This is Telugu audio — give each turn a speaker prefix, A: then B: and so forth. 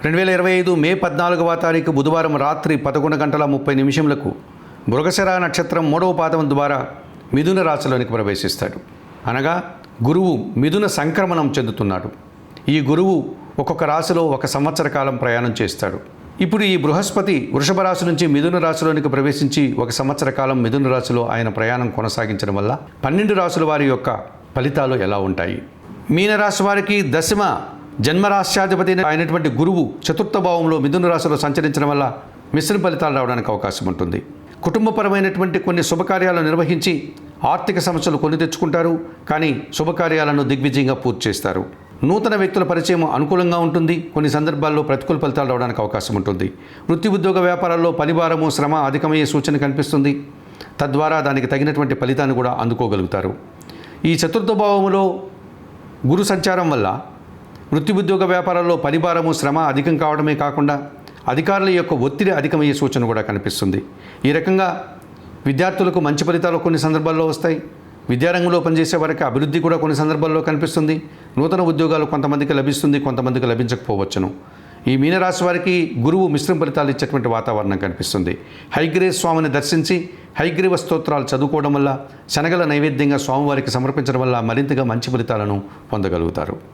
A: 2025 మే 14వ తారీఖు బుధవారం రాత్రి 11:30 మృగశిర నక్షత్రం 3వ పాదం ద్వారా మిథున రాశిలోనికి ప్రవేశిస్తాడు. అనగా గురువు మిథున సంక్రమణం చెందుతున్నాడు. ఈ గురువు ఒక్కొక్క రాశిలో 1 సంవత్సర కాలం ప్రయాణం చేస్తాడు. ఇప్పుడు ఈ బృహస్పతి వృషభ రాశి నుంచి మిథున రాశిలోనికి ప్రవేశించి 1 సంవత్సర కాలం మిథున రాశిలో ఆయన ప్రయాణం కొనసాగించడం వల్ల 12 రాశుల వారి యొక్క ఫలితాలు ఎలా ఉంటాయి? మీనరాశి వారికి దశమ జన్మరాశ్యాధిపతి అయినటువంటి గురువు చతుర్థ భావంలో మిథున రాశిలో సంచరించడం వల్ల మిశ్రమ ఫలితాలు రావడానికి అవకాశం ఉంటుంది. కుటుంబపరమైనటువంటి కొన్ని శుభకార్యాలు నిర్వహించి ఆర్థిక సమస్యలు కొని తెచ్చుకుంటారు. కానీ శుభకార్యాలను దిగ్విజయంగా పూర్తి చేస్తారు. నూతన వ్యక్తుల పరిచయం అనుకూలంగా ఉంటుంది. కొన్ని సందర్భాల్లో ప్రతికూల ఫలితాలు రావడానికి అవకాశం ఉంటుంది. వృత్తి ఉద్యోగ వ్యాపారాల్లో పనిభారము శ్రమ అధికమయ్యే సూచన కనిపిస్తుంది. తద్వారా దానికి తగినటువంటి ఫలితాన్ని కూడా అందుకోగలుగుతారు. ఈ చతుర్థ భావములో గురు సంచారం వల్ల వృత్తి ఉద్యోగ వ్యాపారాల్లో పనిభారము శ్రమ అధికం కావడమే కాకుండా అధికారుల యొక్క ఒత్తిడి అధికమయ్యే సూచన కూడా కనిపిస్తుంది. ఈ రకంగా విద్యార్థులకు మంచి ఫలితాలు కొన్ని సందర్భాల్లో వస్తాయి. విద్యారంగంలో పనిచేసే వారికి అభివృద్ధి కూడా కొన్ని సందర్భాల్లో కనిపిస్తుంది. నూతన ఉద్యోగాలు కొంతమందికి లభిస్తుంది, కొంతమందికి లభించకపోవచ్చును. ఈ మీనరాశి వారికి గురువు మిశ్రమ ఫలితాలు ఇచ్చేటువంటి వాతావరణం కనిపిస్తుంది. హయగ్రీవ స్వామిని దర్శించి హయగ్రీవ స్తోత్రాలు చదువుకోవడం వల్ల శనగల నైవేద్యంగా స్వామివారికి సమర్పించడం వల్ల మరింతగా మంచి ఫలితాలను పొందగలుగుతారు.